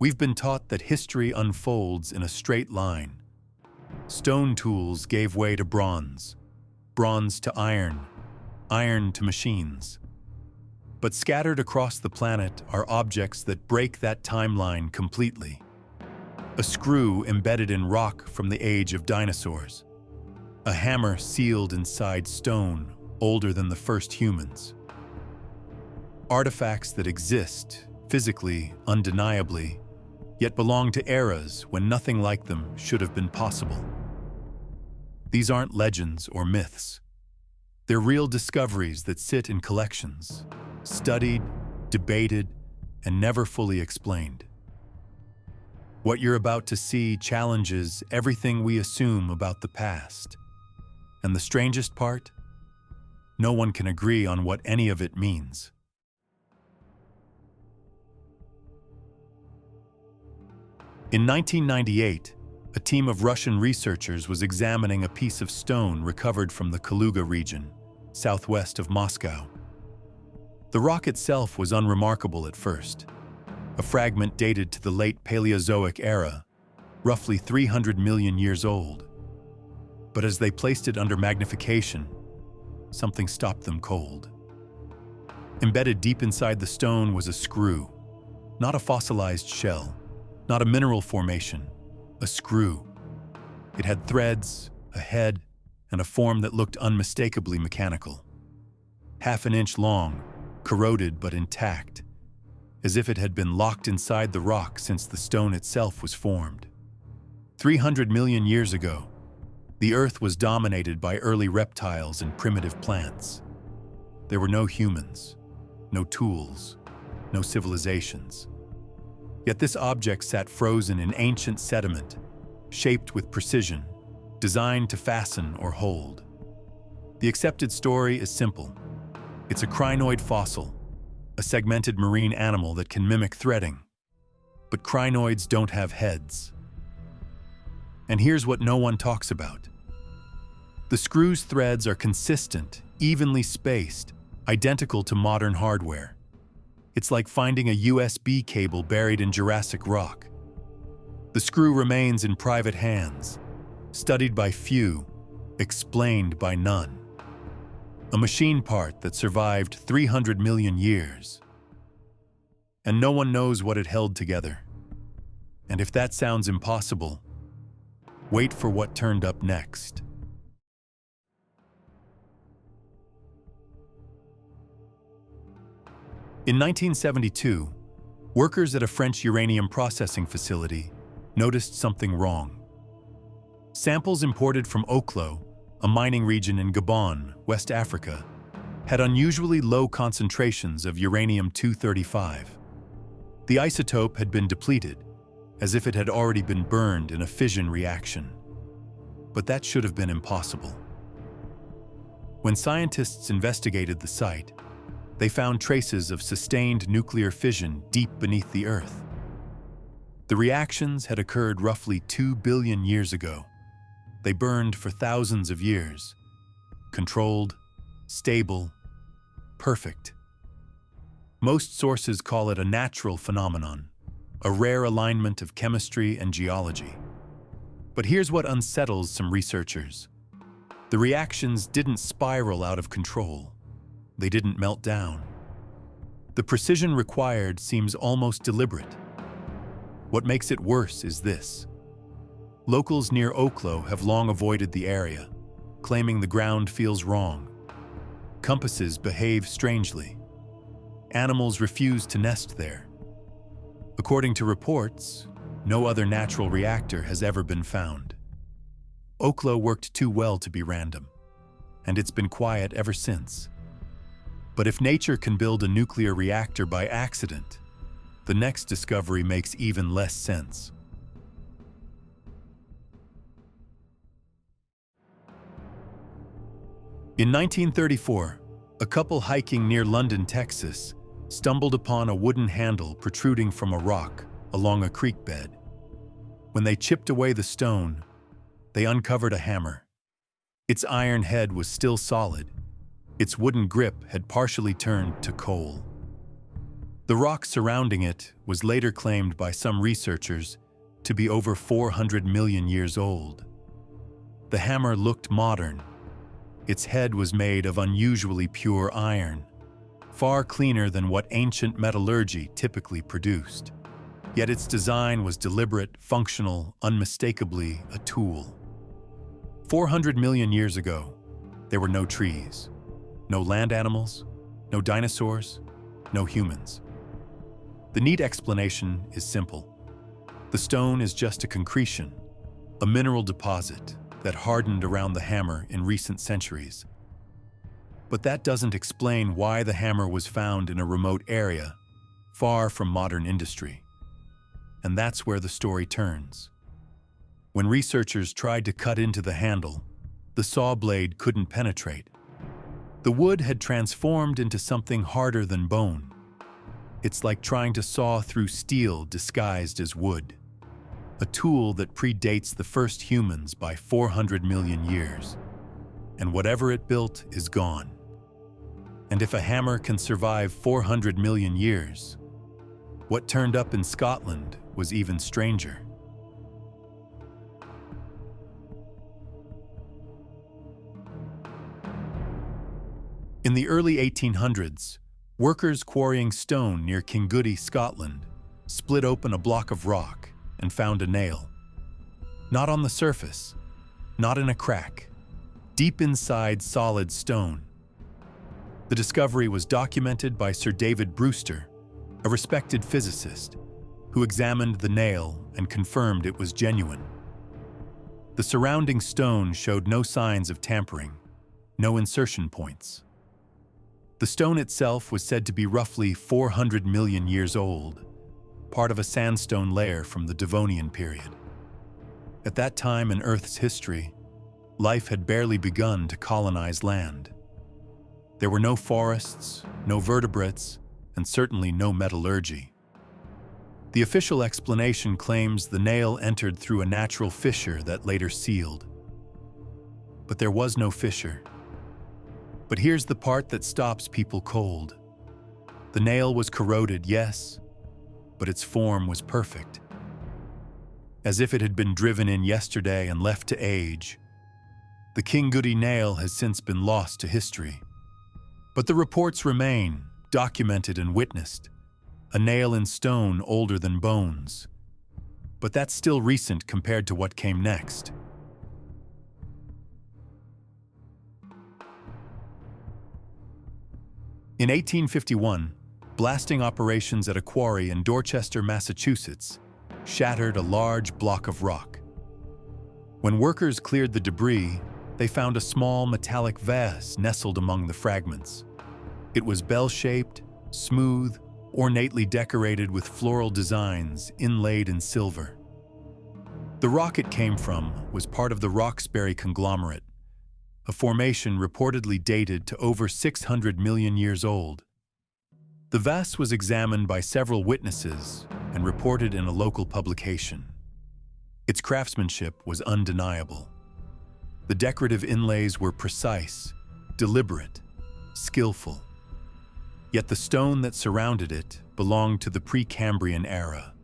We've been taught that history unfolds in a straight line. Stone tools gave way to bronze, bronze to iron, iron to machines. But scattered across the planet are objects that break that timeline completely. A screw embedded in rock from the age of dinosaurs. A hammer sealed inside stone older than the first humans. Artifacts that exist, physically, undeniably, yet belong to eras when nothing like them should have been possible. These aren't legends or myths. They're real discoveries that sit in collections, studied, debated, and never fully explained. What you're about to see challenges everything we assume about the past. And the strangest part? No one can agree on what any of it means. In 1998, a team of Russian researchers was examining a piece of stone recovered from the Kaluga region, southwest of Moscow. The rock itself was unremarkable at first, a fragment dated to the late Paleozoic era, roughly 300 million years old. But as they placed it under magnification, something stopped them cold. Embedded deep inside the stone was a screw, not a fossilized shell, not a mineral formation, a screw. It had threads, a head, and a form that looked unmistakably mechanical. Half an inch long, corroded but intact, as if it had been locked inside the rock since the stone itself was formed. 300 million years ago, the Earth was dominated by early reptiles and primitive plants. There were no humans, no tools, no civilizations. Yet this object sat frozen in ancient sediment, shaped with precision, designed to fasten or hold. The accepted story is simple. It's a crinoid fossil, a segmented marine animal that can mimic threading. But crinoids don't have heads. And here's what no one talks about. The screw's threads are consistent, evenly spaced, identical to modern hardware. It's like finding a USB cable buried in Jurassic rock. The screw remains in private hands, studied by few, explained by none. A machine part that survived 300 million years. And no one knows what it held together. And if that sounds impossible, wait for what turned up next. In 1972, workers at a French uranium processing facility noticed something wrong. Samples imported from Oklo, a mining region in Gabon, West Africa, had unusually low concentrations of uranium-235. The isotope had been depleted, as if it had already been burned in a fission reaction. But that should have been impossible. When scientists investigated the site, they found traces of sustained nuclear fission deep beneath the Earth. The reactions had occurred roughly 2 billion years ago. They burned for thousands of years. Controlled, stable, perfect. Most sources call it a natural phenomenon, a rare alignment of chemistry and geology. But here's what unsettles some researchers. The reactions didn't spiral out of control. They didn't melt down. The precision required seems almost deliberate. What makes it worse is this. Locals near Oklo have long avoided the area, claiming the ground feels wrong. Compasses behave strangely. Animals refuse to nest there. According to reports, no other natural reactor has ever been found. Oklo worked too well to be random, and it's been quiet ever since. But if nature can build a nuclear reactor by accident, the next discovery makes even less sense. In 1934, a couple hiking near London, Texas, stumbled upon a wooden handle protruding from a rock along a creek bed. When they chipped away the stone, they uncovered a hammer. Its iron head was still solid. Its wooden grip had partially turned to coal. The rock surrounding it was later claimed by some researchers to be over 400 million years old. The hammer looked modern. Its head was made of unusually pure iron, far cleaner than what ancient metallurgy typically produced. Yet its design was deliberate, functional, unmistakably a tool. 400 million years ago, there were no trees, no land animals, no dinosaurs, no humans. The neat explanation is simple. The stone is just a concretion, a mineral deposit that hardened around the hammer in recent centuries. But that doesn't explain why the hammer was found in a remote area, far from modern industry. And that's where the story turns. When researchers tried to cut into the handle, the saw blade couldn't penetrate. The wood had transformed into something harder than bone. It's like trying to saw through steel disguised as wood, a tool that predates the first humans by 400 million years. And whatever it built is gone. And if a hammer can survive 400 million years, what turned up in Scotland was even stranger. In the early 1800s, workers quarrying stone near Kingoodie, Scotland, split open a block of rock and found a nail. Not on the surface, not in a crack, deep inside solid stone. The discovery was documented by Sir David Brewster, a respected physicist, who examined the nail and confirmed it was genuine. The surrounding stone showed no signs of tampering, no insertion points. The stone itself was said to be roughly 400 million years old, part of a sandstone layer from the Devonian period. At that time in Earth's history, life had barely begun to colonize land. There were no forests, no vertebrates, and certainly no metallurgy. The official explanation claims the nail entered through a natural fissure that later sealed. But there was no fissure. But here's the part that stops people cold. The nail was corroded, yes, but its form was perfect. As if it had been driven in yesterday and left to age. The Kingoodie nail has since been lost to history. But the reports remain, documented and witnessed. A nail in stone older than bones. But that's still recent compared to what came next. In 1851, blasting operations at a quarry in Dorchester, Massachusetts, shattered a large block of rock. When workers cleared the debris, they found a small metallic vase nestled among the fragments. It was bell-shaped, smooth, ornately decorated with floral designs inlaid in silver. The rock it came from was part of the Roxbury conglomerate, a formation reportedly dated to over 600 million years old. The vase was examined by several witnesses and reported in a local publication. Its craftsmanship was undeniable. The decorative inlays were precise, deliberate, skillful. Yet the stone that surrounded it belonged to the Precambrian era,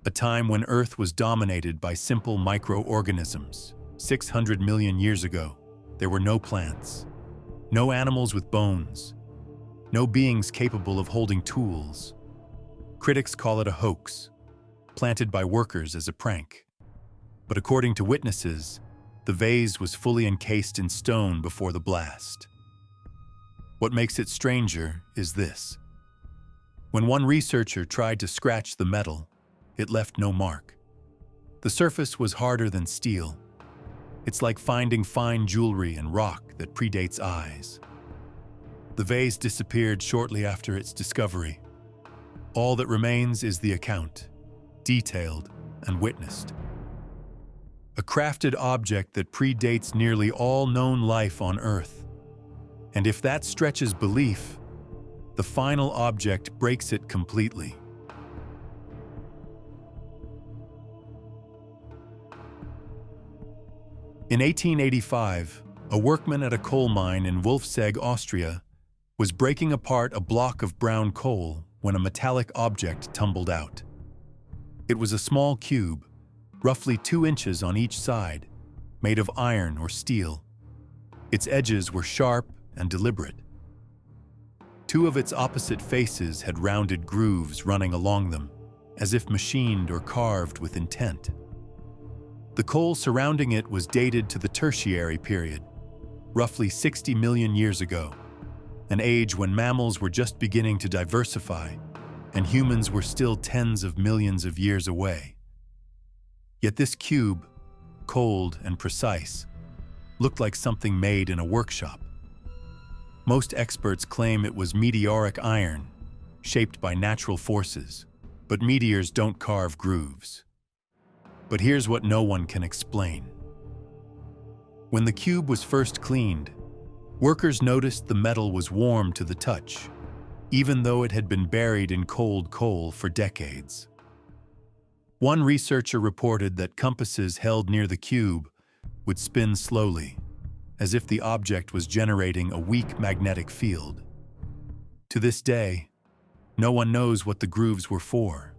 a time when Earth was dominated by simple microorganisms. 600 million years ago, there were no plants, no animals with bones, no beings capable of holding tools. Critics call it a hoax, planted by workers as a prank. But according to witnesses, the vase was fully encased in stone before the blast. What makes it stranger is this. When one researcher tried to scratch the metal, it left no mark. The surface was harder than steel. It's like finding fine jewelry in rock that predates eyes. The vase disappeared shortly after its discovery. All that remains is the account, detailed and witnessed. A crafted object that predates nearly all known life on Earth. And if that stretches belief, the final object breaks it completely. In 1885, a workman at a coal mine in Wolfsegg, Austria, was breaking apart a block of brown coal when a metallic object tumbled out. It was a small cube, roughly 2 inches on each side, made of iron or steel. Its edges were sharp and deliberate. 2 of its opposite faces had rounded grooves running along them, as if machined or carved with intent. The coal surrounding it was dated to the Tertiary period, roughly 60 million years ago, an age when mammals were just beginning to diversify and humans were still tens of millions of years away. Yet this cube, cold and precise, looked like something made in a workshop. Most experts claim it was meteoric iron, shaped by natural forces, but meteors don't carve grooves. But here's what no one can explain. When the cube was first cleaned, workers noticed the metal was warm to the touch, even though it had been buried in cold coal for decades. One researcher reported that compasses held near the cube would spin slowly, as if the object was generating a weak magnetic field. To this day, no one knows what the grooves were for,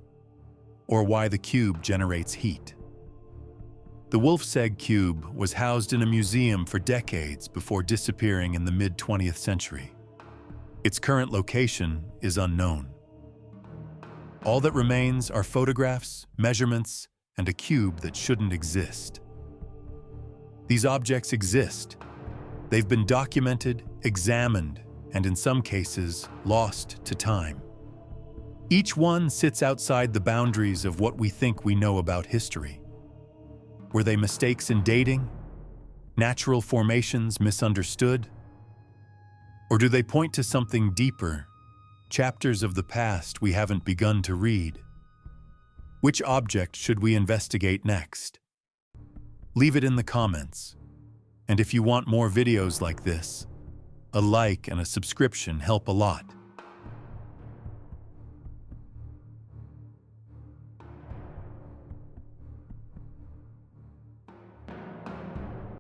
or why the cube generates heat. The Wolfsegg cube was housed in a museum for decades before disappearing in the mid-20th century. Its current location is unknown. All that remains are photographs, measurements, and a cube that shouldn't exist. These objects exist. They've been documented, examined, and in some cases, lost to time. Each one sits outside the boundaries of what we think we know about history. Were they mistakes in dating? Natural formations misunderstood? Or do they point to something deeper, chapters of the past we haven't begun to read? Which object should we investigate next? Leave it in the comments. And if you want more videos like this, a like and a subscription help a lot.